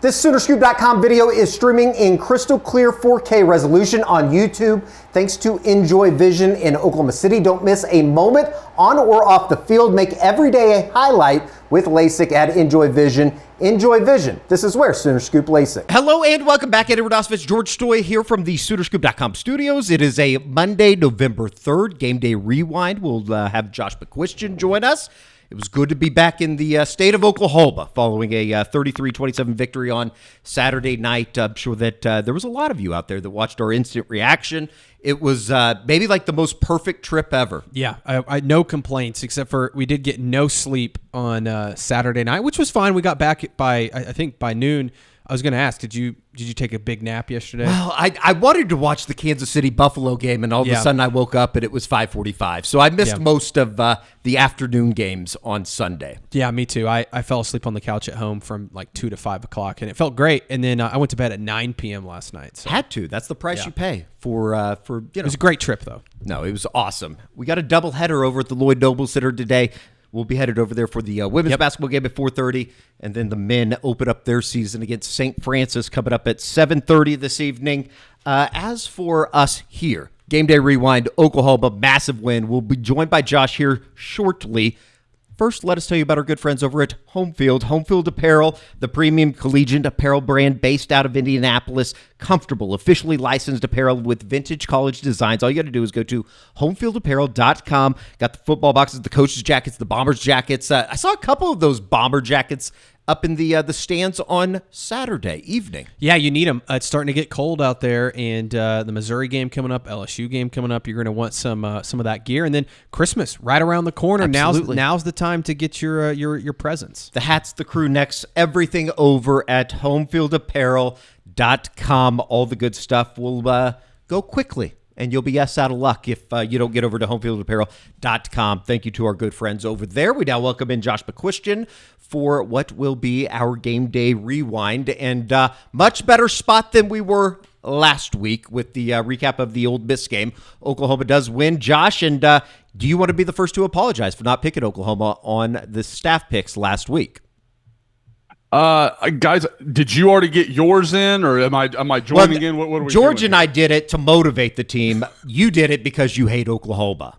This Soonerscoop.com video is streaming in crystal clear 4K resolution on YouTube thanks to Enjoy Vision in Oklahoma City. Don't miss a moment on or off the field. Make every day a highlight with LASIK at Enjoy Vision. Enjoy Vision. This is where Sooner Scoop LASIK. Hello and welcome back. Edward Osovich, George Stoy here from the Soonerscoop.com studios. It is a Monday, November 3rd, Gameday Rewind. We'll have Josh McQuistion join us. It was good to be back in the state of Oklahoma following a 33-27 victory on Saturday night. I'm sure that there was a lot of you out there that watched our instant reaction. It was maybe like the most perfect trip ever. Yeah, I no complaints except for we did get no sleep on Saturday night, which was fine. We got back by I think by noon. I was going to ask, did you take a big nap yesterday? Well, I wanted to watch the Kansas City Buffalo game, and all of a sudden I woke up and it was 5:45. So I missed most of the afternoon games on Sunday. Yeah, me too. I fell asleep on the couch at home from like 2 to 5 o'clock, and it felt great. And then I went to bed at 9 p.m. last night. So. Had to. That's the price you pay for It was a great trip, though. No, it was awesome. We got a doubleheader over at the Lloyd Noble Center today. We'll be headed over there for the women's basketball game at 4:30, and then the men open up their season against St. Francis coming up at 7:30 this evening. As for us here, Gameday Rewind, Oklahoma, massive win. We'll be joined by Josh here shortly. First, let us tell you about our good friends over at Homefield. Homefield Apparel, the premium collegiate apparel brand based out of Indianapolis. Comfortable, officially licensed apparel with vintage college designs. All you got to do is go to homefieldapparel.com. Got the football boxes, the coaches' jackets, the bombers' jackets. I saw a couple of those bomber jackets up in the stands on Saturday evening. Yeah, you need them. It's starting to get cold out there, and the Missouri game coming up, LSU game coming up. You're going to want some of that gear, and then Christmas right around the corner. Absolutely. Now's the time to get your presents. The hats, the crew necks, everything over at homefieldapparel.com. All the good stuff will go quickly. And you'll be out of luck if you don't get over to homefieldapparel.com. Thank you to our good friends over there. We now welcome in Josh McQuistion for what will be our Game Day Rewind. And much better spot than we were last week with the recap of the Ole Miss game. Oklahoma does win. Josh, and do you want to be the first to apologize for not picking Oklahoma on the staff picks last week? Guys, did you already get yours in, or am I joining in? What are we George doing and here? I did it to motivate the team. You did it because you hate Oklahoma.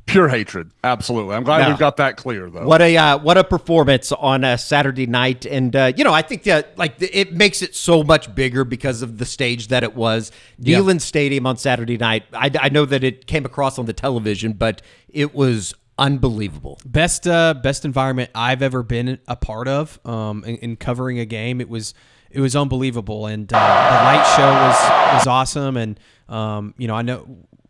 Pure hatred, absolutely. I'm glad we've got that clear, though. What a performance on a Saturday night, and I think that it makes it so much bigger because of the stage that it was. Neyland Stadium on Saturday night. I know that it came across on the television, but it was unbelievable. Best environment I've ever been a part of in covering a game. It was unbelievable, and the light show was awesome. And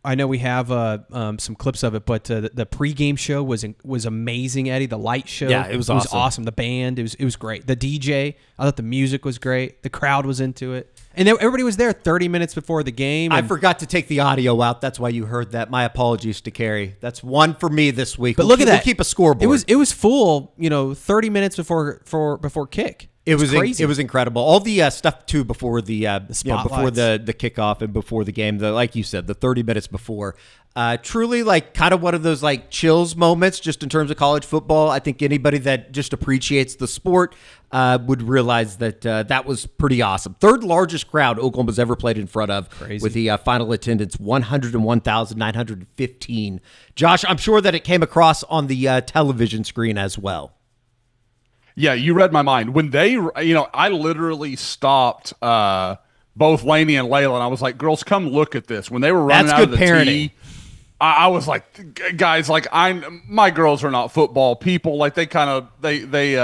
I know we have some clips of it, but the pregame show was amazing. Eddie, the light show, it was awesome. The band, it was great. The DJ, I thought the music was great. The crowd was into it. And everybody was there 30 minutes before the game. I forgot to take the audio out. That's why you heard that. My apologies to Carrie. That's one for me this week. But look at that. We'll keep a scoreboard. It was full, 30 minutes before kick. It was crazy. It was incredible. All the stuff too before the before the kickoff and before the game. Like you said, the 30 minutes before. Truly, kind of one of those chills moments, just in terms of college football. I think anybody that just appreciates the sport would realize that that was pretty awesome. Third largest crowd Oklahoma's ever played in front of. Crazy. With the final attendance 101,915. Josh, I'm sure that it came across on the television screen as well. Yeah, you read my mind. When they, I literally stopped both Lainey and Layla, and I was like, girls, come look at this. When they were running That's out of good the parenting. tee, I was like, guys, my girls are not football people. They kind of, they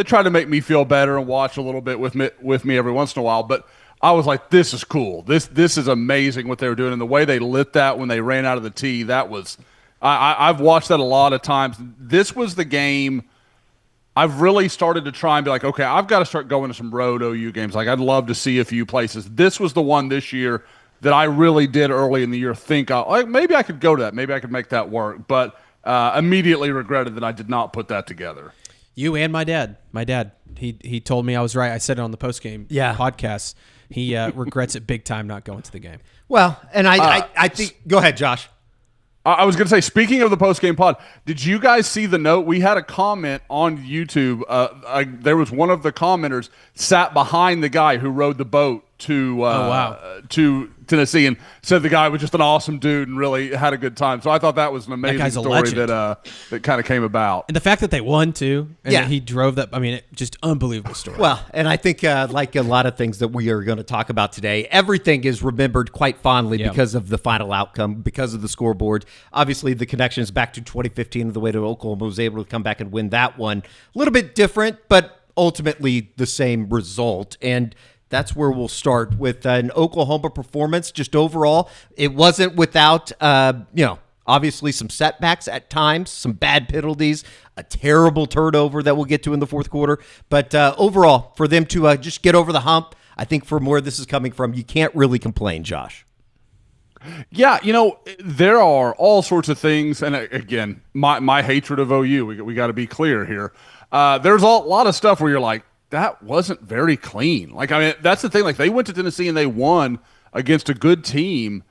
try to make me feel better and watch a little bit with me every once in a while. But I was like, this is cool. This is amazing what they were doing. And the way they lit that when they ran out of the tee, that was, I've watched that a lot of times. This was the game I've really started to try and be like, okay, I've got to start going to some road OU games. I'd love to see a few places. This was the one this year that I really did early in the year think, maybe I could go to that. Maybe I could make that work. But immediately regretted that I did not put that together. You and my dad. He told me I was right. I said it on the postgame podcast. He regrets it big time not going to the game. Well, and I think – go ahead, Josh. I was going to say, speaking of the post-game pod, did you guys see the note? We had a comment on YouTube. There was one of the commenters sat behind the guy who rowed the boat to Tennessee and said the guy was just an awesome dude and really had a good time. So I thought that was an amazing story that kind of came about. And the fact that they won too, and that he drove that, I mean, just unbelievable story. Well, and I think like a lot of things that we are going to talk about today, everything is remembered quite fondly because of the final outcome, because of the scoreboard. Obviously, the connection is back to 2015, the way that Oklahoma was able to come back and win that one. A little bit different, but ultimately the same result. And that's where we'll start with an Oklahoma performance. Just overall, it wasn't without, obviously some setbacks at times, some bad penalties, a terrible turnover that we'll get to in the fourth quarter. But overall, for them to just get over the hump, I think from where this is coming from, you can't really complain, Josh. Yeah, there are all sorts of things. And again, my hatred of OU, we got to be clear here. There's a lot of stuff where you're like, that wasn't very clean. Like, I mean, that's the thing. Like, they went to Tennessee and they won against a good team,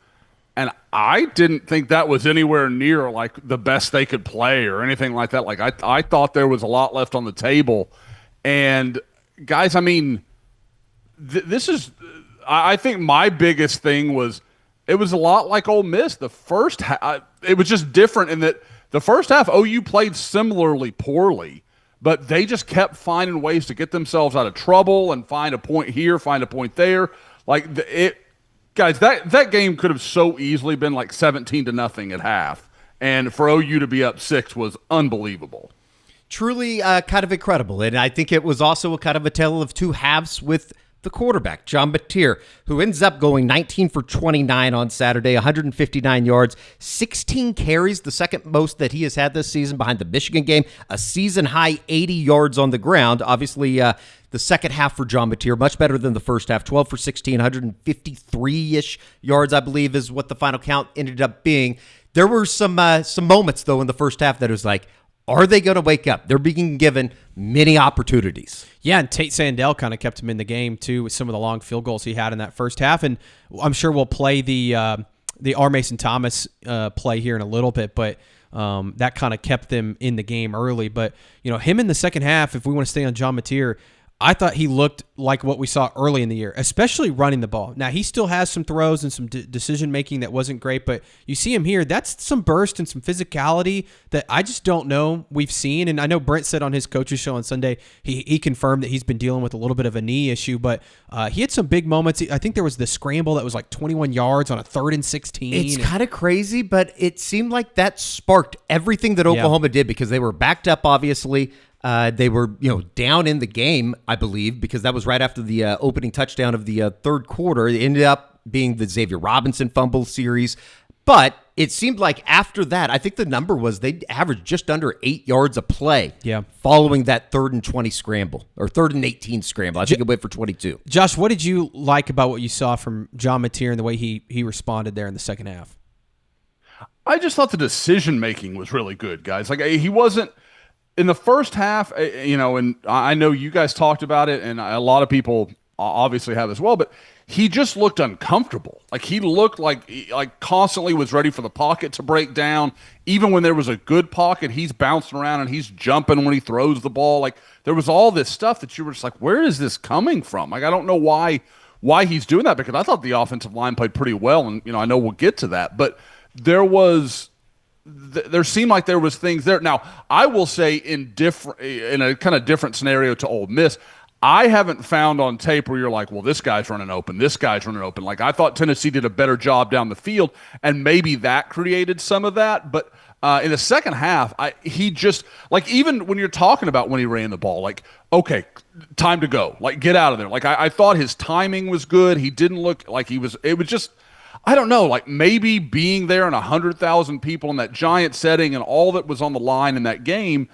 and I didn't think that was anywhere near, like, the best they could play or anything like that. Like, I thought there was a lot left on the table. And, guys, I mean, this is – I think my biggest thing was it was a lot like Ole Miss. The first it was just different in that the first half OU played similarly poorly, but they just kept finding ways to get themselves out of trouble and find a point here, find a point there. Like guys, that game could have so easily been like 17-0 at half, and for OU to be up 6 was unbelievable. Truly kind of incredible, and I think it was also a kind of a tale of two halves with the quarterback, John Mateer, who ends up going 19 for 29 on Saturday, 159 yards, 16 carries, the second most that he has had this season behind the Michigan game, a season-high 80 yards on the ground. Obviously, the second half for John Mateer, much better than the first half, 12 for 16, 153-ish yards, I believe, is what the final count ended up being. There were some moments, though, in the first half that was like, are they going to wake up? They're being given many opportunities. Yeah, and Tate Sandell kind of kept him in the game, too, with some of the long field goals he had in that first half. And I'm sure we'll play the R. Mason Thomas play here in a little bit, but that kind of kept them in the game early. But, him in the second half, if we want to stay on John Mateer, I thought he looked like what we saw early in the year, especially running the ball. Now, he still has some throws and some decision-making that wasn't great, but you see him here, that's some burst and some physicality that I just don't know we've seen. And I know Brent said on his coach's show on Sunday, he confirmed that he's been dealing with a little bit of a knee issue, but he had some big moments. I think there was the scramble that was like 21 yards on a 3rd and 16. It's kind of crazy, but it seemed like that sparked everything that Oklahoma did because they were backed up, obviously. They were, down in the game, I believe, because that was right after the opening touchdown of the third quarter. It ended up being the Xavier Robinson fumble series. But it seemed like after that, I think the number was they averaged just under 8 yards a play following that 3rd and 20 scramble, or 3rd and 18 scramble. I think it went for 22. Josh, what did you like about what you saw from John Mateer and the way he responded there in the second half? I just thought the decision-making was really good, guys. Like, he wasn't – in the first half, and I know you guys talked about it, and a lot of people obviously have as well, but he just looked uncomfortable. Like, he looked like constantly was ready for the pocket to break down. Even when there was a good pocket, he's bouncing around and he's jumping when he throws the ball. Like, there was all this stuff that you were just like, where is this coming from? Like, I don't know why he's doing that, because I thought the offensive line played pretty well, and I know we'll get to that, but there seemed like there was things there. Now, I will say in a kind of different scenario to Ole Miss, I haven't found on tape where you're like, well, this guy's running open, this guy's running open. Like, I thought Tennessee did a better job down the field, and maybe that created some of that. But in the second half, he just, like, even when you're talking about when he ran the ball, like, okay, time to go. Like, get out of there. Like, I thought his timing was good. He didn't look like it was just – I don't know, like maybe being there and 100,000 people in that giant setting and all that was on the line in that game,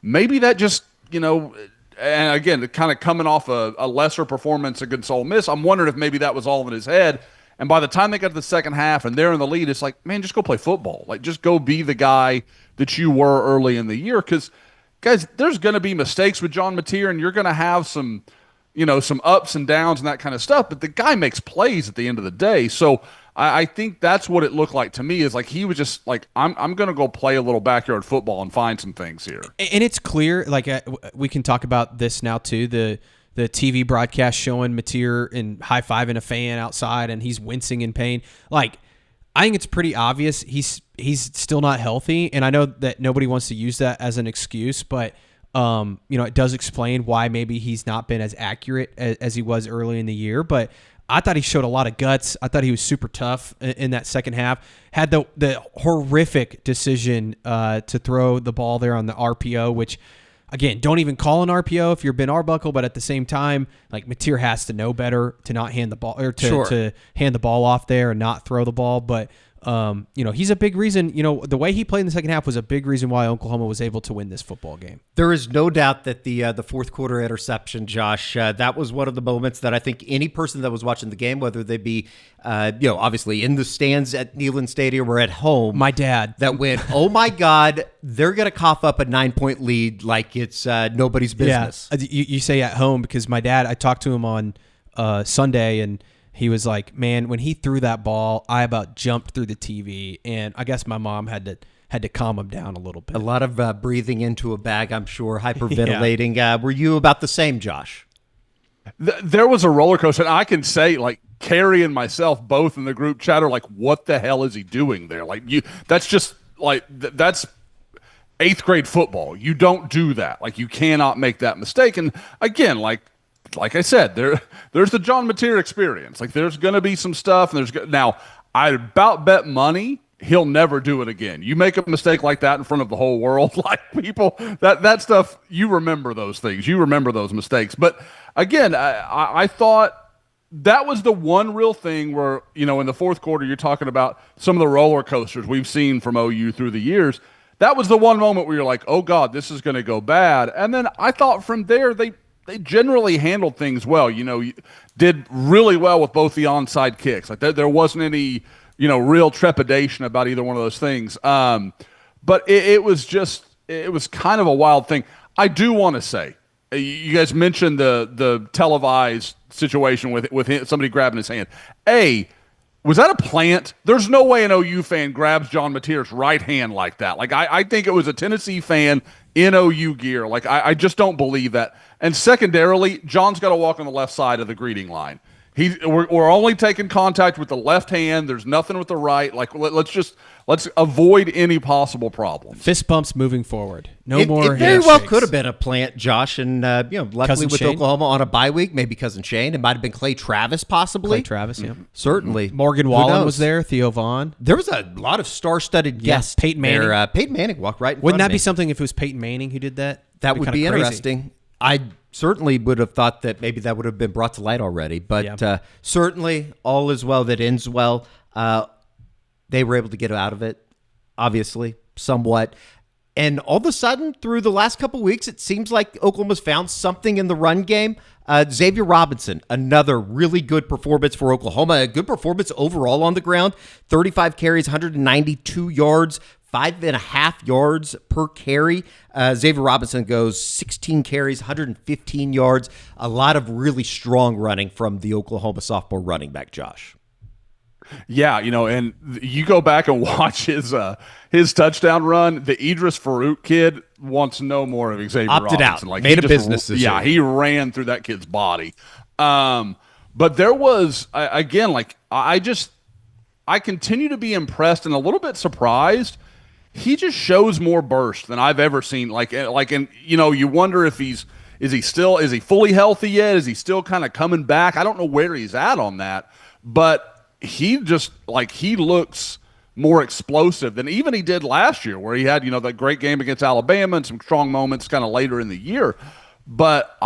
maybe that just, and again, kind of coming off a lesser performance against Ole Miss, I'm wondering if maybe that was all in his head. And by the time they got to the second half and they're in the lead, it's like, man, just go play football. Like, just go be the guy that you were early in the year. Because, guys, there's going to be mistakes with John Mateer, and you're going to have some ups and downs and that kind of stuff. But the guy makes plays at the end of the day. So, I think that's what it looked like to me, is like he was just like, I'm going to go play a little backyard football and find some things here. And it's clear, like we can talk about this now too, the TV broadcast showing Mateer and high-fiving a fan outside and he's wincing in pain. Like, I think it's pretty obvious he's still not healthy, and I know that nobody wants to use that as an excuse, but it does explain why maybe he's not been as accurate as he was early in the year. But I thought he showed a lot of guts. I thought he was super tough in that second half. Had the horrific decision to throw the ball there on the RPO, which, again, don't even call an RPO if you're Ben Arbuckle, but at the same time, like, Mateer has to know better to not hand the ball, or to hand the ball off there and not throw the ball. But he's a big reason. The way he played in the second half was a big reason why Oklahoma was able to win this football game. There is no doubt that the fourth quarter interception, Josh, that was one of the moments that I think any person that was watching the game, whether they be, obviously in the stands at Neyland Stadium or at home, my dad, that went, oh my God, they're going to cough up a 9-point lead like it's nobody's business. Yeah. You say at home, because my dad, I talked to him on Sunday, and he was like, man, when he threw that ball, I about jumped through the TV, and I guess my mom had to calm him down a little bit. A lot of breathing into a bag, I'm sure, hyperventilating. Yeah. Were you about the same, Josh? There was a roller coaster, and I can say, like, Carrie and myself both in the group chat are like, what the hell is he doing there? Like, that's just, like, that's 8th grade football. You don't do that. Like, you cannot make that mistake. And again, like I said, there's the John Mateer experience. Like, there's going to be some stuff. And now, I about bet money he'll never do it again. You make a mistake like that in front of the whole world, like, people, that stuff, you remember those things. You remember those mistakes. But again, I thought that was the one real thing where, in the fourth quarter, you're talking about some of the roller coasters we've seen from OU through the years. That was the one moment where you're like, oh God, this is going to go bad. And then I thought from there, they generally handled things well. Did really well with both the onside kicks. Like, there wasn't any, real trepidation about either one of those things. But it was kind of a wild thing. I do want to say, you guys mentioned the televised situation with somebody grabbing his hand. Was that a plant? There's no way an OU fan grabs John Mateer's right hand like that. Like, I think it was a Tennessee fan in OU gear. Like, I just don't believe that. And secondarily, John's got to walk on the left side of the greeting line. We're only taking contact with the left hand. There's nothing with the right. Like, let's avoid any possible problem. Fist bumps moving forward. No more. It very well could have been a plant, Josh, and luckily Cousin with Shane? Oklahoma on a bye week, maybe Cousin Shane. It might have been Clay Travis, possibly. Clay Travis, yeah, certainly. Morgan Who Wallen knows? was there. Theo Vaughn. There was a lot of star-studded guests. Peyton Manning. There. Peyton Manning walked right in Wouldn't front that of be me. something if it was Peyton Manning who did that? That would be kinda crazy. interesting. I certainly would have thought that maybe that would have been brought to light already, but certainly all is well that ends well. They were able to get out of it, obviously, somewhat. And all of a sudden, through the last couple weeks, it seems like Oklahoma's found something in the run game. Xavier Robinson, another really good performance for Oklahoma. A good performance overall on the ground. 35 carries, 192 yards, 5.5 yards per carry. Xavier Robinson goes 16 carries, 115 yards. A lot of really strong running from the Oklahoma sophomore running back, Josh. Yeah, and you go back and watch his touchdown run. The Idris Farouk kid wants no more of Xavier Opted Robinson. out. Like, Made a business decision. Yeah, he ran through that kid's body. But there was, again, like, I continue to be impressed and a little bit surprised. He just shows more burst than I've ever seen. And you wonder if is he fully healthy yet? Is he still kind of coming back? I don't know where he's at on that, but he just, like, he looks more explosive than even he did last year, where he had, that great game against Alabama and some strong moments kind of later in the year. But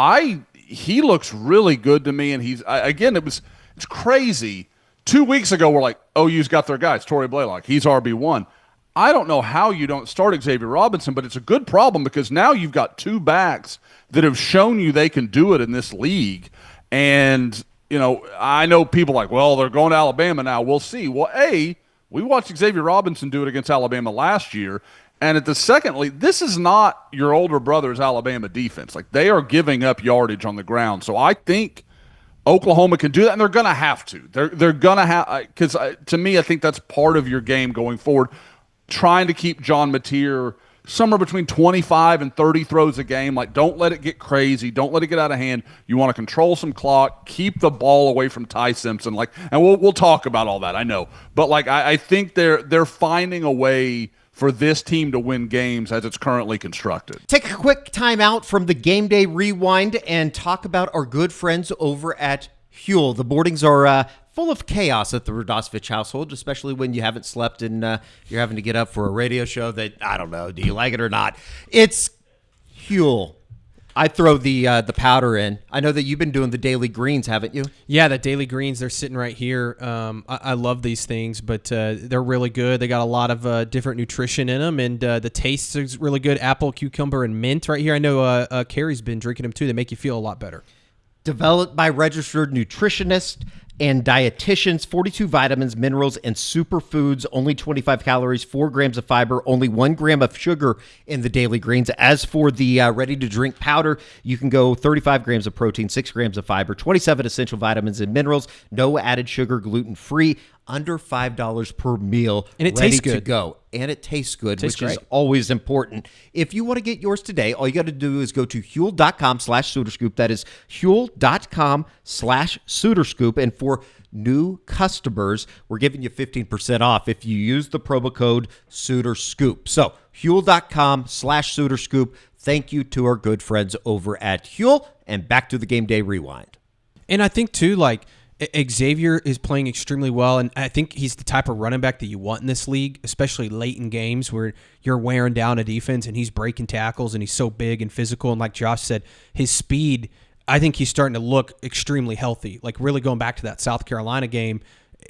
he looks really good to me. And it's crazy. 2 weeks ago, we're like, OU's got their guys, Torrey Blaylock. He's RB1. I don't know how you don't start Xavier Robinson, but it's a good problem because now you've got two backs that have shown you they can do it in this league. And, I know people like, well, they're going to Alabama now. We'll see. Well, we watched Xavier Robinson do it against Alabama last year. And at the second league, this is not your older brother's Alabama defense. Like, they are giving up yardage on the ground. So I think Oklahoma can do that, and they're going to have to. They're going to have, because to me, I think that's part of your game going forward, trying to keep John Mateer somewhere between 25 and 30 throws a game. Like, don't let it get crazy. Don't let it get out of hand. You want to control some clock, keep the ball away from Ty Simpson. Like, and we'll talk about all that, I know. But like, I think they're finding a way for this team to win games as it's currently constructed. Take a quick time out from the Game Day Rewind and talk about our good friends over at Huel. The boardings are full of chaos at the Radosvich household, especially when you haven't slept and you're having to get up for a radio show that, I don't know, do you like it or not? It's Huel. I throw the powder in. I know that you've been doing the daily greens, haven't you? Yeah, the daily greens, they're sitting right here. I love these things, but they're really good. They got a lot of different nutrition in them, and the taste is really good. Apple, cucumber, and mint right here. I know Carrie's been drinking them too. They make you feel a lot better. Developed by registered nutritionists and dietitians, 42 vitamins, minerals, and superfoods, only 25 calories, 4 grams of fiber, only 1 gram of sugar in the daily greens. As for the ready-to-drink powder, you can go 35 grams of protein, 6 grams of fiber, 27 essential vitamins and minerals, no added sugar, gluten-free, under $5 per meal, and it ready tastes good to go. And it tastes good, Tastes which is great. always important. If you want to get yours today, all you got to do is go to Huel.com/SooterScoop. That is Huel.com/SooterScoop. And for new customers, we're giving you 15% off if you use the promo code SooterScoop. So Huel.com/SooterScoop. Thank you to our good friends over at Huel. And back to the Game Day Rewind. And I think, too, like, Xavier is playing extremely well, and I think he's the type of running back that you want in this league, especially late in games where you're wearing down a defense and he's breaking tackles and he's so big and physical. And like Josh said, his speed, I think he's starting to look extremely healthy. Like, really going back to that South Carolina game,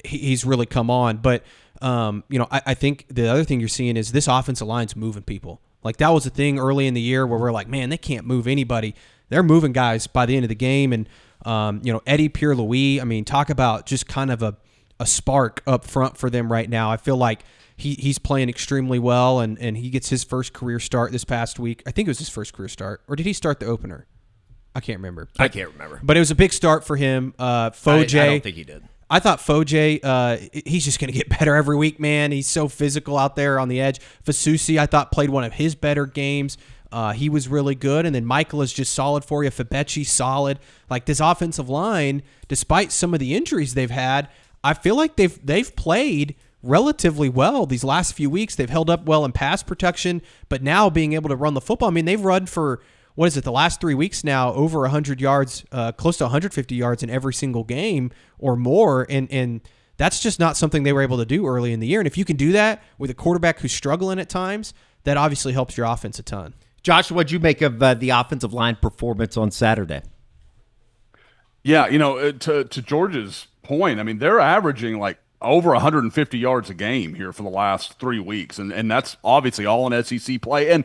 he's really come on. But, I think the other thing you're seeing is this offensive line's moving people. Like, that was the thing early in the year where we're like, man, they can't move anybody. They're moving guys by the end of the game. And, Eddie Pierre-Louis, I mean, talk about just kind of a spark up front for them right now. I feel like he's playing extremely well, and he gets his first career start this past week. I think it was his first career start. Or did he start the opener? I can't remember. I can't remember. But it was a big start for him. Foj, I don't think he did. I thought Foj, he's just going to get better every week, man. He's so physical out there on the edge. Fasusi, I thought, played one of his better games. He was really good. And then Michael is just solid for you. Febechi, solid. Like, this offensive line, despite some of the injuries they've had, I feel like they've played relatively well these last few weeks. They've held up well in pass protection, but now being able to run the football, I mean, they've run for, the last 3 weeks now, over 100 yards, close to 150 yards in every single game or more. And that's just not something they were able to do early in the year. And if you can do that with a quarterback who's struggling at times, that obviously helps your offense a ton. Josh, what'd you make of the offensive line performance on Saturday? Yeah, to George's point, I mean, they're averaging like over 150 yards a game here for the last 3 weeks, and that's obviously all in SEC play. And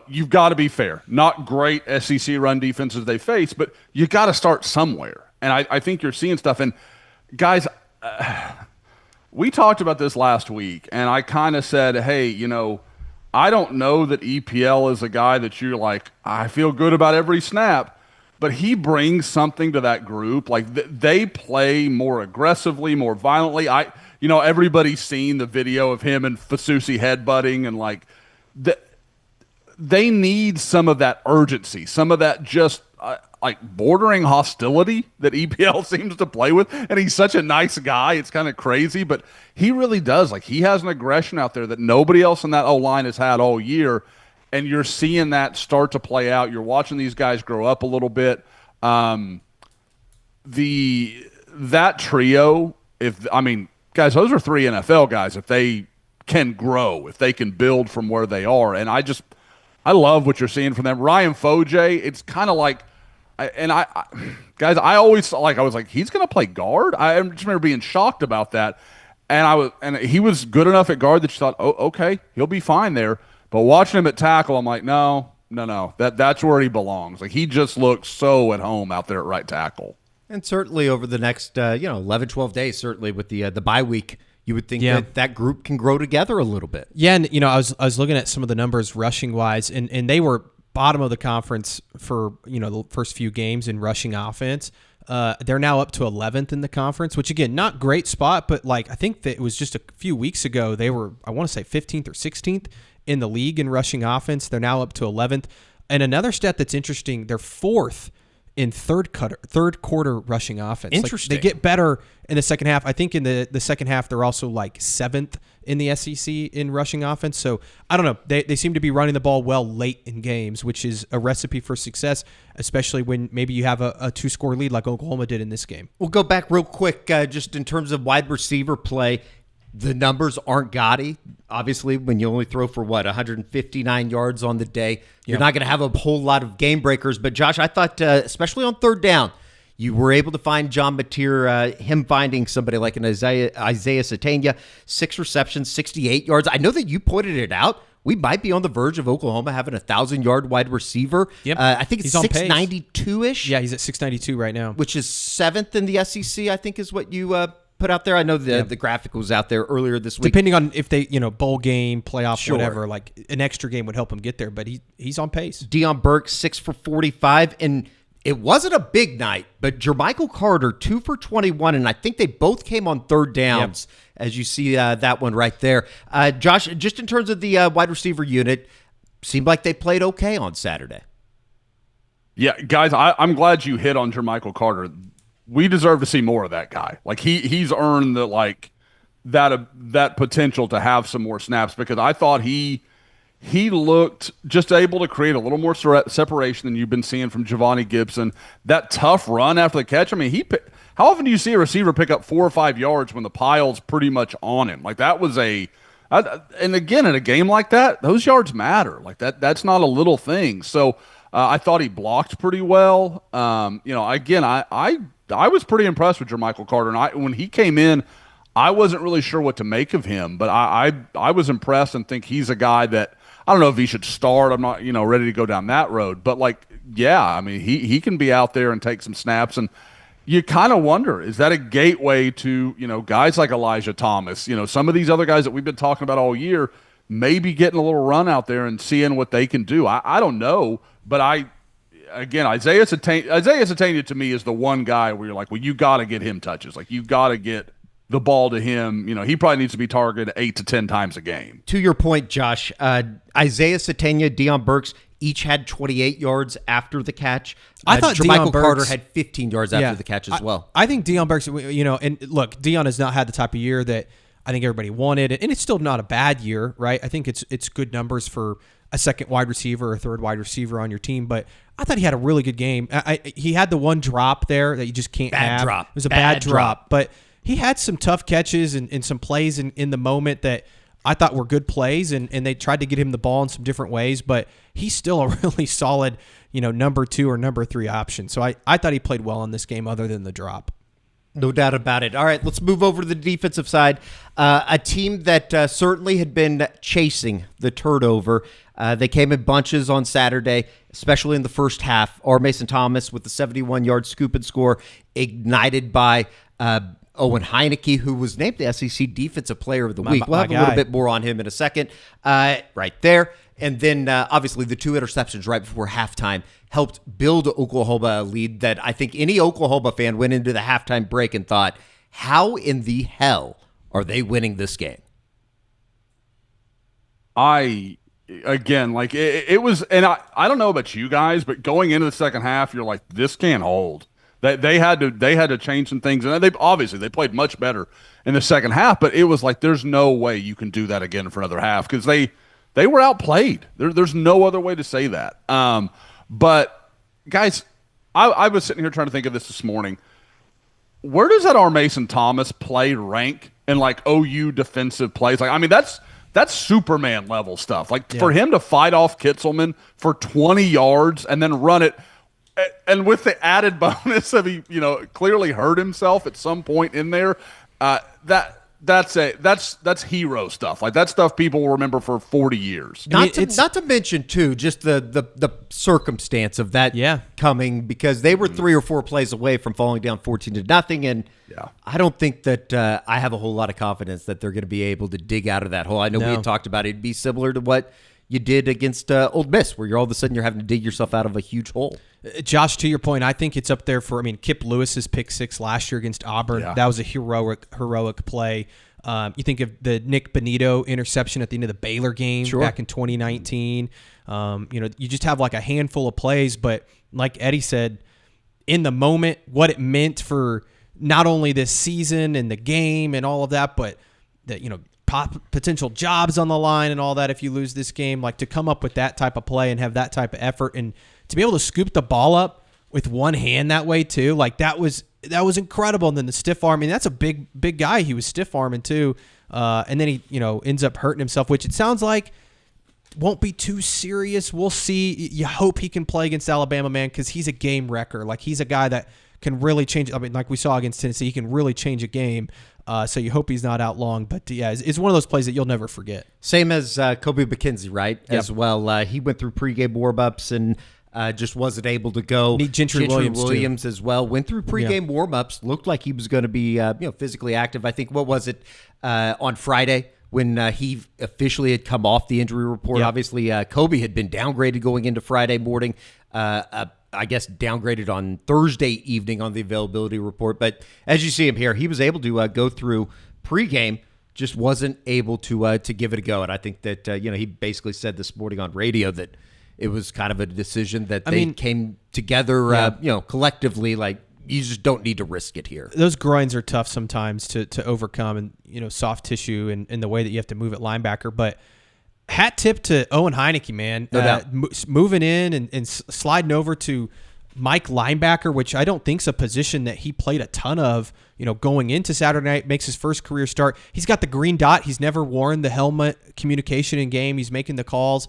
you've got to be fair. Not great SEC run defenses they face, but you got to start somewhere. And I think you're seeing stuff. And guys, we talked about this last week, and I kind of said, hey, I don't know that EPL is a guy that you're like, I feel good about every snap, but he brings something to that group. Like, they play more aggressively, more violently. Everybody's seen the video of him and Fasusi headbutting, and like, they need some of that urgency, some of that just like bordering hostility that EPL seems to play with. And he's such a nice guy. It's kind of crazy, but he really does. Like, he has an aggression out there that nobody else in that O-line has had all year. And you're seeing that start to play out. You're watching these guys grow up a little bit. That trio, guys, those are 3 NFL guys. If they can grow, if they can build from where they are. And I love what you're seeing from them. Ryan Foj, it's kind of like, guys, I always like, I was like, he's going to play guard. I just remember being shocked about that. And he was good enough at guard that you thought, oh, okay, he'll be fine there. But watching him at tackle, I'm like, no, that's where he belongs. Like, he just looks so at home out there at right tackle. And certainly over the next, 11, 12 days, certainly with the bye week, you would think that group can grow together a little bit. Yeah, and I was looking at some of the numbers rushing wise, and they were bottom of the conference for the first few games in rushing offense. They're now up to 11th in the conference, which again, not great spot, but like I think that it was just a few weeks ago they were, I want to say 15th or 16th in the league in rushing offense. They're now up to 11th. And another stat that's interesting, they're 4th in third quarter rushing offense. Interesting. Like they get better in the second half. I think in the second half they're also like 7th in the SEC in rushing offense. So I don't know. They seem to be running the ball well late in games, which is a recipe for success, especially when maybe you have a 2-score lead like Oklahoma did in this game. We'll go back real quick just in terms of wide receiver play. The numbers aren't gaudy. Obviously, when you only throw for, 159 yards on the day, you're not going to have a whole lot of game breakers. But, Josh, I thought, especially on third down, you were able to find John Mateer, him finding somebody like an Isaiah Satania, 6 receptions, 68 yards. I know that you pointed it out. We might be on the verge of Oklahoma having a 1,000-yard wide receiver. Yep. I think it's He's on pace. 692-ish. Yeah, he's at 692 right now. Which is 7th in the SEC, I think is what you put out there. I know the graphic was out there earlier this week. Depending on if they, bowl game, playoff, Sure. whatever, like an extra game would help him get there, but he's on pace. Deion Burke, 6 for 45, and it wasn't a big night, but Jermichael Carter, 2 for 21, and I think they both came on third downs, as you see that one right there. Josh, just in terms of the wide receiver unit, seemed like they played okay on Saturday. Yeah, guys, I'm glad you hit on Jermichael Carter. We deserve to see more of that guy. Like he's earned that potential to have some more snaps, because I thought he looked just able to create a little more separation than you've been seeing from Giovanni Gibson. That tough run after the catch. I mean, how often do you see a receiver pick up 4 or 5 yards when the pile's pretty much on him? Like that was and again, in a game like that, those yards matter. Like that's not a little thing. So I thought he blocked pretty well. Again, I was pretty impressed with Jermichael Carter, and when he came in, I wasn't really sure what to make of him, but I was impressed and think he's a guy that I don't know if he should start. I'm not ready to go down that road, but I mean he can be out there and take some snaps, and you kind of wonder, is that a gateway to guys like Elijah Thomas, some of these other guys that we've been talking about all year, maybe getting a little run out there and seeing what they can do. I don't know, but Isaiah Satania to me is the one guy where you're like, well, you got to get him touches. Like you got to get the ball to him. He probably needs to be targeted 8 to 10 times a game. To your point, Josh, Isaiah Satania, Deion Burks each had 28 yards after the catch. I thought Jermichael Deion Carter Burks had 15 yards after the catch as well. I think Deion Burks, and look, Deion has not had the type of year that I think everybody wanted, and it's still not a bad year, right? I think it's good numbers for a second wide receiver or third wide receiver on your team, but I thought he had a really good game. He had the one drop there that you just can't have. Drop. It was a bad drop, but he had some tough catches and some plays in the moment that I thought were good plays, and they tried to get him the ball in some different ways, but he's still a really solid, number 2 or number 3 option. So I thought he played well in this game other than the drop. No doubt about it. All right, let's move over to the defensive side. A team that certainly had been chasing the turnover. They came in bunches on Saturday, especially in the first half. R. Mason Thomas with the 71-yard scoop and score, ignited by Owen Heinecke, who was named the SEC Defensive Player of the Week. We'll have a little bit more on him in a second. Right there. And then, obviously, the 2 interceptions right before halftime helped build Oklahoma a lead that I think any Oklahoma fan went into the halftime break and thought, how in the hell are they winning this game? It was, and I don't know about you guys, but going into the second half, you're like, this can't hold. They had to change some things, and they played much better in the second half. But it was like, there's no way you can do that again for another half, because they were outplayed. There's no other way to say that. But guys, I was sitting here trying to think of this morning. Where does that R. Mason Thomas play rank in OU defensive plays? That's Superman level stuff. For him to fight off Kitzelman for 20 yards and then run it, and with the added bonus of he clearly hurt himself at some point in there, that's hero stuff. That stuff people will remember for 40 years. Not to mention too, just the circumstance of that coming, because they were 3 or 4 plays away from falling down 14-0, and I don't think that I have a whole lot of confidence that they're going to be able to dig out of that hole. I know we had talked about it'd be similar to what you did against Ole Miss, where you're all of a sudden you're having to dig yourself out of a huge hole. Josh, to your point, I think it's up there for. I mean, Kip Lewis's pick six last year against Auburn. Yeah. That was a heroic play. You think of the Nick Benito interception at the end of the Baylor game back in 2019. You just have like a handful of plays, but like Eddie said, in the moment, what it meant for not only this season and the game and all of that, but that potential jobs on the line and all that if you lose this game, like to come up with that type of play and have that type of effort and to be able to scoop the ball up with one hand that way too, like that was incredible. And then the stiff arm, I mean, that's a big guy. He was stiff arming too. And then he, ends up hurting himself, which it sounds like won't be too serious. We'll see. You hope he can play against Alabama, man, because he's a game wrecker. Like he's a guy that can really change. I mean, like we saw against Tennessee, he can really change a game. So you hope he's not out long. But yeah, it's one of those plays that you'll never forget. Same as Kobe McKenzie, right? Yep. As well. He went through pregame warm-ups and just wasn't able to go. Need Gentry Williams as well. Went through pregame warm-ups. Looked like he was going to be physically active. I think, what was it, on Friday when he officially had come off the injury report. Yep. Obviously, Kobe had been downgraded going into Friday morning. I guess downgraded on Thursday evening on the availability report. But as you see him here, he was able to go through pregame, just wasn't able to give it a go. And I think that, he basically said this morning on radio that it was kind of a decision that they came together, collectively, like, you just don't need to risk it here. Those groins are tough sometimes to overcome and, soft tissue and the way that you have to move at linebacker. But hat tip to Owen Heinecke, man. No doubt. Moving in and sliding over to Mike linebacker, which I don't think's a position that he played a ton of, going into Saturday night, makes his first career start. He's got the green dot. He's never worn the helmet, communication in game. He's making the calls.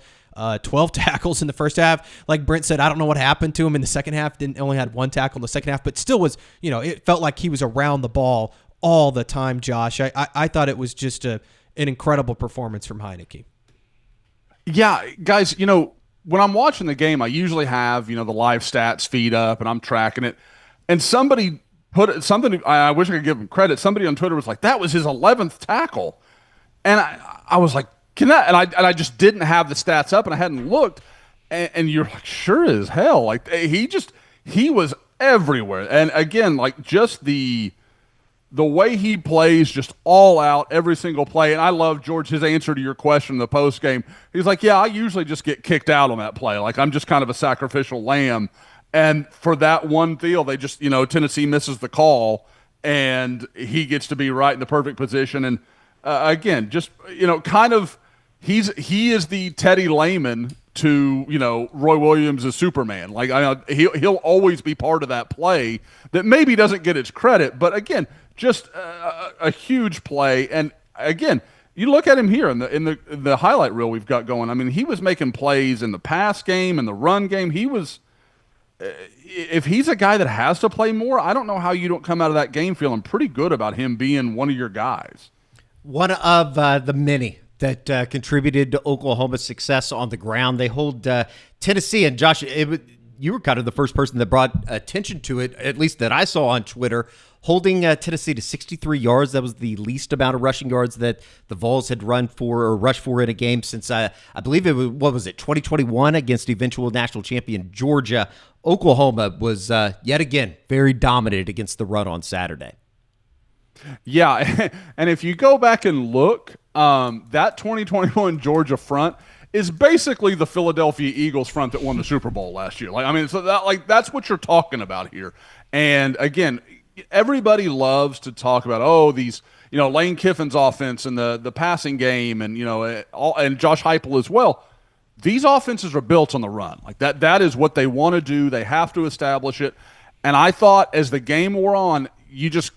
12 tackles in the first half. Like Brent said, I don't know what happened to him in the second half. Only had one tackle in the second half, but still was, it felt like he was around the ball all the time, Josh. I thought it was just an incredible performance from Heinecke. Yeah, guys, when I'm watching the game, I usually have, the live stats feed up and I'm tracking it. And somebody put something, I wish I could give him credit. Somebody on Twitter was like, that was his 11th tackle. And I was like, can that? And I just didn't have the stats up and I hadn't looked. And you're like, sure as hell. Like he was everywhere. And again, like just the way he plays, just all out every single play. And I love, George, his answer to your question in the post game. He's like, yeah, I usually just get kicked out on that play. Like I'm just kind of a sacrificial lamb. And for that one deal, they just, Tennessee misses the call and he gets to be right in the perfect position. And again, just, kind of, he is the Teddy Lehman to, Roy Williams as Superman. Like he'll always be part of that play that maybe doesn't get its credit, but again, just a huge play. And again, you look at him here in the highlight reel we've got going. I mean, he was making plays in the pass game and the run game. He was, if he's a guy that has to play more, I don't know how you don't come out of that game feeling pretty good about him being one of your guys. One of the many that contributed to Oklahoma's success on the ground. They hold Tennessee, and Josh, you were kind of the first person that brought attention to it, at least that I saw on Twitter, holding Tennessee to 63 yards. That was the least amount of rushing yards that the Vols had run for or rushed for in a game since, I believe it was, 2021 against eventual national champion Georgia. Oklahoma was, yet again, very dominant against the run on Saturday. Yeah, and if you go back and look, that 2021 Georgia front is basically the Philadelphia Eagles front that won the Super Bowl last year. So that's what you're talking about here. And again, everybody loves to talk about these, Lane Kiffin's offense and the passing game, and and Josh Heupel as well. These offenses are built on the run. Like that is what they want to do. They have to establish it. And I thought as the game wore on, you just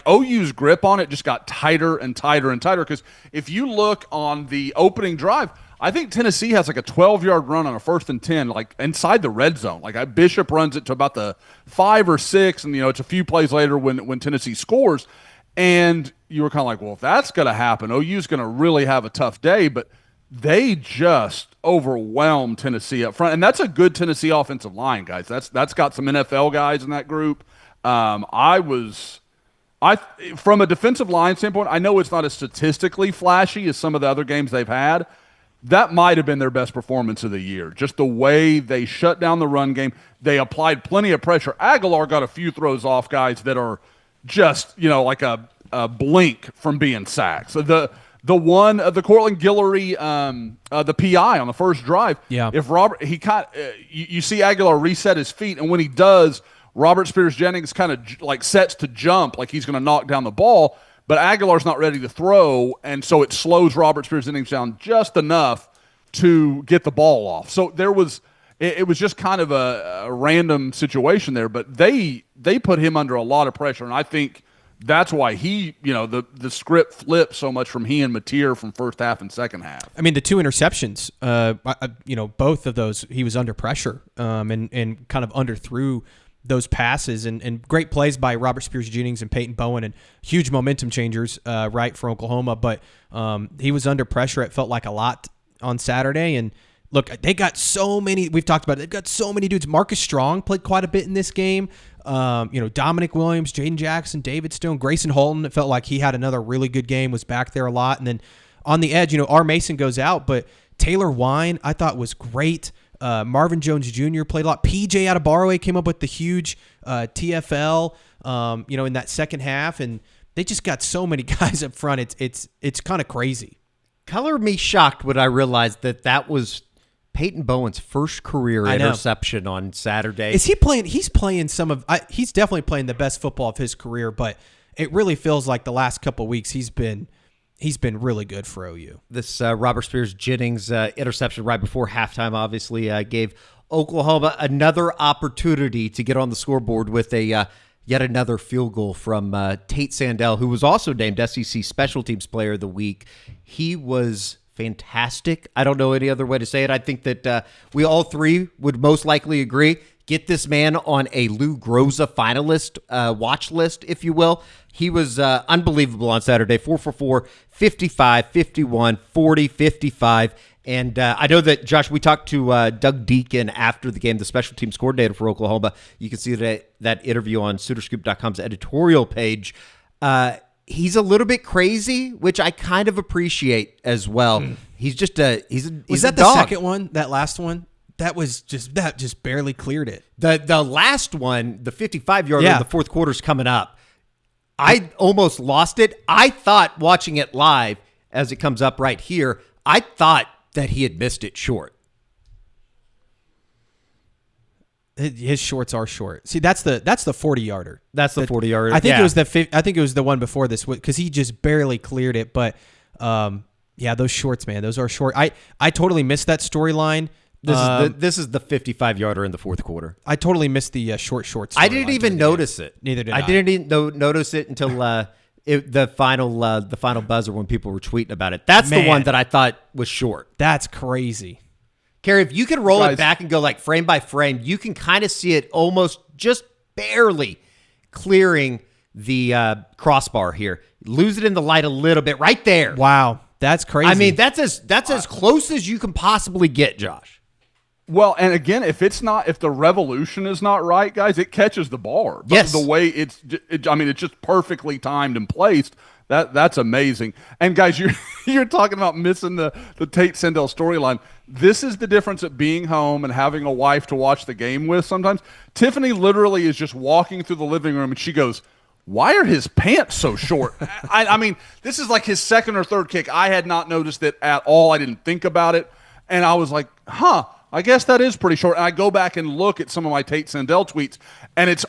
OU's grip on it just got tighter and tighter and tighter. Because if you look on the opening drive, I think Tennessee has like a 12-yard run on a 1st and 10, like inside the red zone. Like Bishop runs it to about the 5 or 6, and it's a few plays later when Tennessee scores. And you were kind of like, well, if that's going to happen, OU's going to really have a tough day. But they just overwhelmed Tennessee up front, and that's a good Tennessee offensive line, guys. That's got some NFL guys in that group. From a defensive line standpoint, I know it's not as statistically flashy as some of the other games they've had. that might have been their best performance of the year. Just the way they shut down the run game. They applied plenty of pressure. Aguilar got a few throws off, guys, that are just, like a blink from being sacked. So the Cortland Guillory, the PI on the first drive. Yeah. If Robert, you see Aguilar reset his feet, and when he does, Robert Spears-Jennings kind of like sets to jump, like he's going to knock down the ball, but Aguilar's not ready to throw, and so it slows Robert Spears-Jennings down just enough to get the ball off. So it was just kind of a random situation there, but they put him under a lot of pressure, and I think that's why he, the script flipped so much from he and Mateer from first half and second half. I mean, the 2 interceptions, both of those, he was under pressure and kind of underthrew those passes and great plays by Robert Spears-Jennings and Peyton Bowen and huge momentum changers, right, for Oklahoma. But he was under pressure. It felt like a lot on Saturday. And look, they got so many. We've talked about it. They've got so many dudes. Marcus Strong played quite a bit in this game. Dominic Williams, Jaden Jackson, David Stone, Grayson Holton. It felt like he had another really good game, was back there a lot. And then on the edge, R. Mason goes out, but Taylor Wine I thought was great. Marvin Jones Jr. played a lot. PJ Adebawore came up with the huge TFL, in that second half, and they just got so many guys up front. It's kind of crazy. Color me shocked when I realized that was Peyton Bowen's first career interception on Saturday. Is he playing? He's playing he's definitely playing the best football of his career, but it really feels like the last couple of weeks he's been really good for OU. This Robert Spears-Jennings interception right before halftime obviously gave Oklahoma another opportunity to get on the scoreboard with a yet another field goal from Tate Sandell, who was also named SEC Special Teams Player of the Week. He was fantastic. I don't know any other way to say it. I think that we all three would most likely agree. Get this man on a Lou Groza finalist watch list, if you will. He was unbelievable on Saturday. 4 for 4, 55, 51, 40, 55. And I know that, Josh, we talked to Doug Deacon after the game, the special teams coordinator for Oklahoma. You can see that interview on SoonerScoop.com's editorial page. He's a little bit crazy, which I kind of appreciate as well. He's just he's Was that a the dog. second one? That last one? That just barely cleared it. The last one, the 55-yarder in the fourth quarter's coming up. I almost lost it. I thought watching it live as it comes up right here, I thought that he had missed it short. His shorts are short. See, that's the 40-yarder. That's the 40-yarder. I think it was the one before this because he just barely cleared it. But those shorts, man, those are short. I totally missed that storyline. This is the 55-yarder in the fourth quarter. I totally missed the shorts. I didn't even notice it. Neither did I. I didn't even notice it until the final buzzer when people were tweeting about it. That's the one that I thought was short. That's crazy. Kerry, if you can roll it back and go like frame by frame, you can kind of see it almost just barely clearing the crossbar here. Lose it in the light a little bit right there. Wow, that's crazy. I mean, that's as close as you can possibly get, Josh. Well, and again, if the revolution is not right, guys, it catches the bar. Yes. The way it's just perfectly timed and placed. That's amazing. And guys, you're talking about missing the Tate Sandell storyline. This is the difference at being home and having a wife to watch the game with sometimes. Tiffany literally is just walking through the living room and she goes, "Why are his pants so short?" I mean, this is like his second or third kick. I had not noticed it at all. I didn't think about it. And I was like, I guess that is pretty short. And I go back and look at some of my Tate Sandell tweets, and it's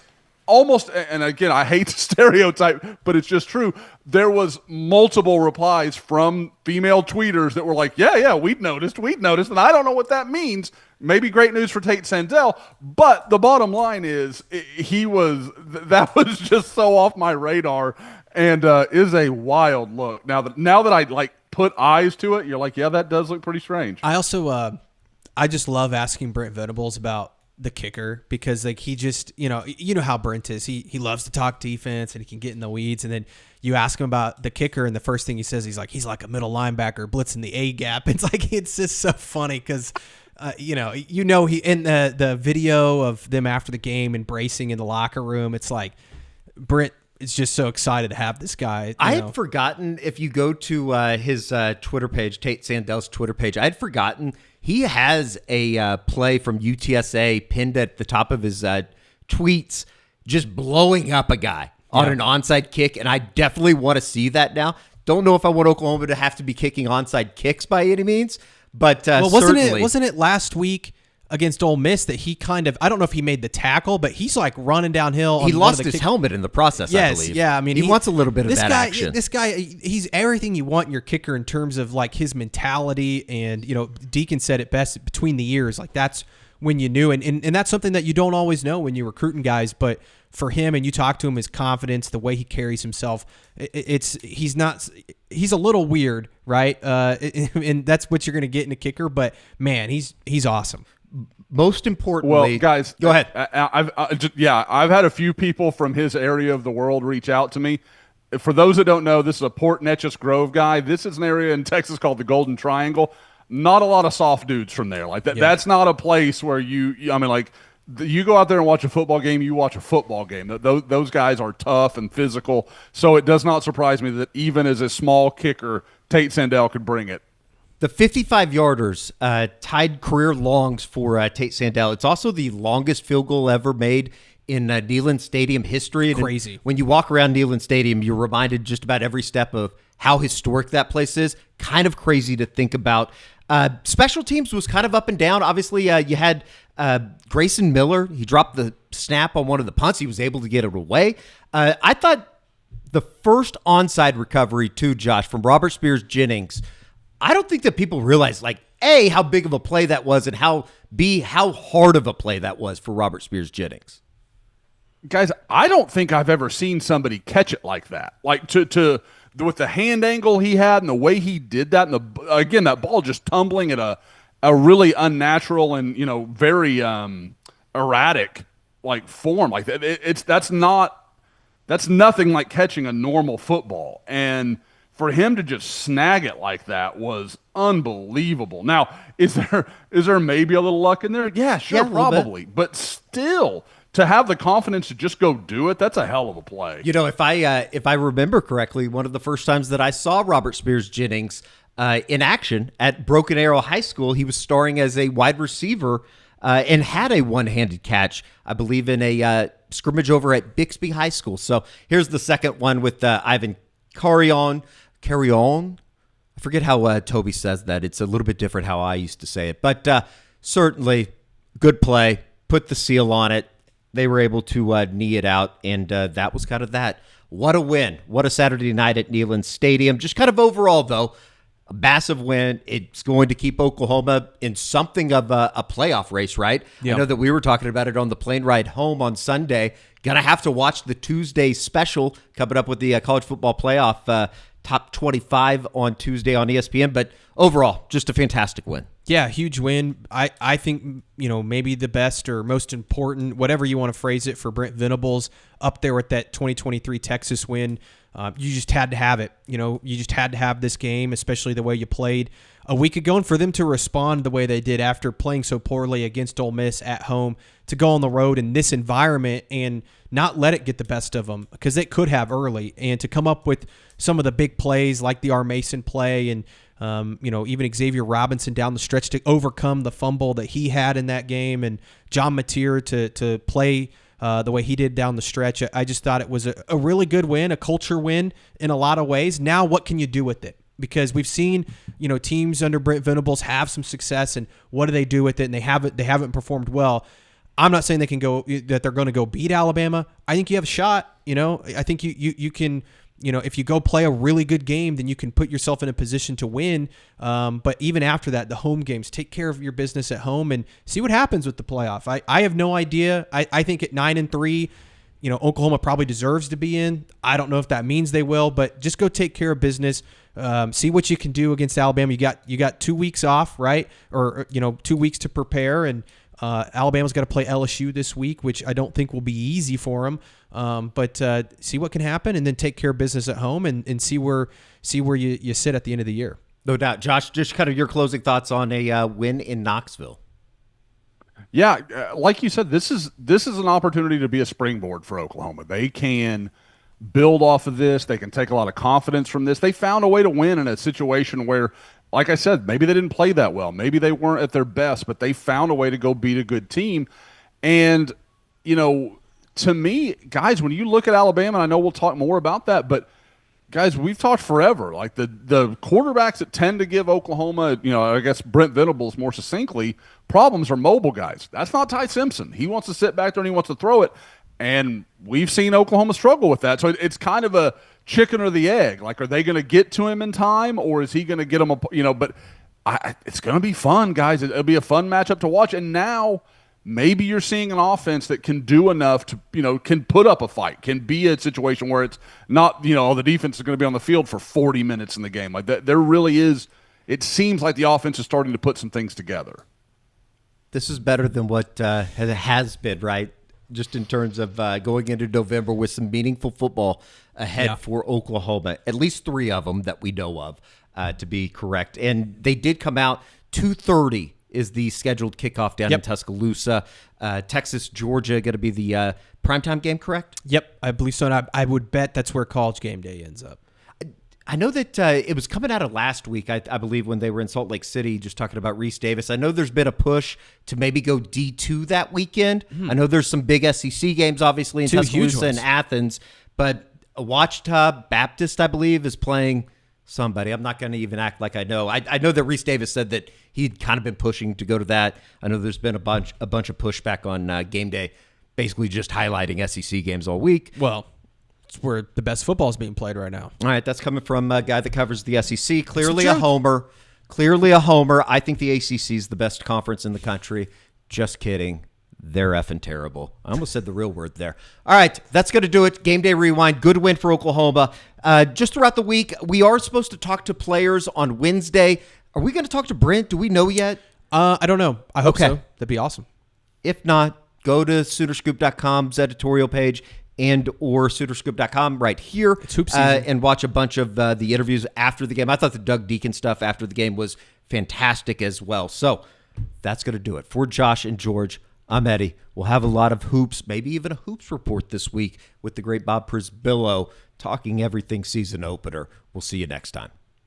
almost, and again, I hate to stereotype, but it's just true. There was multiple replies from female tweeters that were like, yeah, we'd noticed. And I don't know what that means. Maybe great news for Tate Sandell, but the bottom line is that was just so off my radar and is a wild look. Now that I like put eyes to it, you're like, yeah, that does look pretty strange. I also, I just love asking Brent Venables about the kicker because like he just, you know how Brent is. He loves to talk defense and he can get in the weeds. And then you ask him about the kicker and the first thing he says, he's like a middle linebacker blitzing the A gap. It's like, it's just so funny because, he in the video of them after the game embracing in the locker room, it's like Brent is just so excited to have this guy. I had forgotten, if you go to his Twitter page, Tate Sandell's Twitter page, I had forgotten he has a play from UTSA pinned at the top of his tweets, just blowing up a guy on an onside kick, and I definitely want to see that now. Don't know if I want Oklahoma to have to be kicking onside kicks by any means, but wasn't it last week against Ole Miss that he kind of, I don't know if he made the tackle, but he's like running downhill. He lost his helmet in the process, I believe. Yeah, I mean, he wants a little bit of that action. This guy, he's everything you want in your kicker in terms of like his mentality, and Deacon said it best, between the years, like that's when you knew, and that's something that you don't always know when you're recruiting guys, but for him, and you talk to him, his confidence, the way he carries himself, he's a little weird, right? And that's what you're going to get in a kicker, but man, he's awesome. Most importantly, well, guys, go ahead. I've had a few people from his area of the world reach out to me. For those that don't know, this is a Port Neches Grove guy. This is an area in Texas called the Golden Triangle. Not a lot of soft dudes from there. Like that. Yeah. That's not a place where you go out there and watch a football game. You watch a football game. Those guys are tough and physical. So it does not surprise me that even as a small kicker, Tate Sandell could bring it. The 55-yarders tied career longs for Tate Sandell. It's also the longest field goal ever made in Neyland Stadium history. Crazy. When you walk around Neyland Stadium, you're reminded just about every step of how historic that place is. Kind of crazy to think about. Special teams was kind of up and down. Obviously, you had Grayson Miller. He dropped the snap on one of the punts. He was able to get it away. I thought the first onside recovery, too, Josh, from Robert Spears Jennings, I don't think that people realize, like, A, how big of a play that was, and B, how hard of a play that was for Robert Spears Jennings. Guys, I don't think I've ever seen somebody catch it like that. Like, to with the hand angle he had and the way he did that, and again, that ball just tumbling at a really unnatural and, very erratic, like, form. Like, that's nothing like catching a normal football. And for him to just snag it like that was unbelievable. Now, is there maybe a little luck in there? Yeah, sure, probably. But still, to have the confidence to just go do it, that's a hell of a play. If I remember correctly, one of the first times that I saw Robert Spears Jennings in action at Broken Arrow High School, he was starring as a wide receiver and had a one-handed catch, I believe, in a scrimmage over at Bixby High School. So here's the second one with Ivan Carrion. I forget how Toby says that. It's a little bit different how I used to say it. But certainly, good play. Put the seal on it. They were able to knee it out, and that was kind of that. What a win. What a Saturday night at Neyland Stadium. Just kind of overall, though, a massive win. It's going to keep Oklahoma in something of a playoff race, right? Yep. I know that we were talking about it on the plane ride home on Sunday. Going to have to watch the Tuesday special coming up with the college football playoff top 25 on Tuesday on ESPN. But overall, just a fantastic win. Yeah, huge win. I think, maybe the best or most important, whatever you want to phrase it, for Brent Venables, up there with that 2023 Texas win. You just had to have it. You just had to have this game, especially the way you played a week ago. And for them to respond the way they did after playing so poorly against Ole Miss at home, to go on the road in this environment and not let it get the best of them, because it could have early, and to come up with some of the big plays like the R. Mason play and even Xavier Robinson down the stretch to overcome the fumble that he had in that game, and John Mateer to play the way he did down the stretch. I just thought it was a really good win, a culture win in a lot of ways. Now, what can you do with it? Because we've seen, teams under Brent Venables have some success, and what do they do with it? And they haven't performed well. I'm not saying that they're going to go beat Alabama. I think you have a shot. I think you can. If you go play a really good game, then you can put yourself in a position to win. But even after that, the home games, take care of your business at home and see what happens with the playoff. I have no idea. I think at 9-3, Oklahoma probably deserves to be in. I don't know if that means they will, but just go take care of business. See what you can do against Alabama. You got 2 weeks off, right? Or 2 weeks to prepare, and Alabama's got to play LSU this week, which I don't think will be easy for them. But see what can happen, and then take care of business at home, and see where you sit at the end of the year. No doubt. Josh, just kind of your closing thoughts on a win in Knoxville. Yeah, like you said, this is an opportunity to be a springboard for Oklahoma. They can build off of this. They can take a lot of confidence from this. They found a way to win in a situation where, like I said, maybe they didn't play that well. Maybe they weren't at their best, but they found a way to go beat a good team. And, to me, guys, when you look at Alabama, and I know we'll talk more about that, but guys, we've talked forever. Like the quarterbacks that tend to give Oklahoma, I guess Brent Venables more succinctly, problems are mobile guys. That's not Ty Simpson. He wants to sit back there and he wants to throw it. And we've seen Oklahoma struggle with that. So it's kind of a chicken or the egg. Like, are they going to get to him in time, or is he going to get him? But it's going to be fun, guys. It'll be a fun matchup to watch. And now maybe you're seeing an offense that can do enough to, can put up a fight, can be a situation where it's not, the defense is going to be on the field for 40 minutes in the game. Like that, there really is. It seems like the offense is starting to put some things together. This is better than what has been, right? Just in terms of going into November with some meaningful football ahead for Oklahoma. At least 3 of them that we know of, to be correct. And they did come out 2:30 is the scheduled kickoff down in Tuscaloosa. Texas, Georgia, going to be the primetime game, correct? Yep, I believe so. And I would bet that's where College Game Day ends up. I know that it was coming out of last week, I believe, when they were in Salt Lake City, just talking about Reese Davis. I know there's been a push to maybe go D2 that weekend. I know there's some big SEC games, obviously, in 2 Tuscaloosa and Athens. But Ouachita Baptist, I believe, is playing somebody. I'm not going to even act like I know. I know that Reese Davis said that he'd kind of been pushing to go to that. I know there's been a bunch of pushback on Game Day, basically just highlighting SEC games all week. Well, it's where the best football is being played right now. All right, that's coming from a guy that covers the SEC. Clearly a homer. Clearly a homer. I think the ACC is the best conference in the country. Just kidding. They're effing terrible. I almost said the real word there. All right, that's going to do it. Game Day Rewind. Good win for Oklahoma. Just throughout the week, we are supposed to talk to players on Wednesday. Are we going to talk to Brent? Do we know yet? I don't know. I hope so. That'd be awesome. If not, go to Soonerscoop.com's editorial page and or Soonerscoop.com right here. It's hoop season. And watch a bunch of the interviews after the game. I thought the Doug Deacon stuff after the game was fantastic as well. So that's going to do it. For Josh and George, I'm Eddie. We'll have a lot of hoops, maybe even a hoops report this week with the great Bob Prisbillo talking everything season opener. We'll see you next time.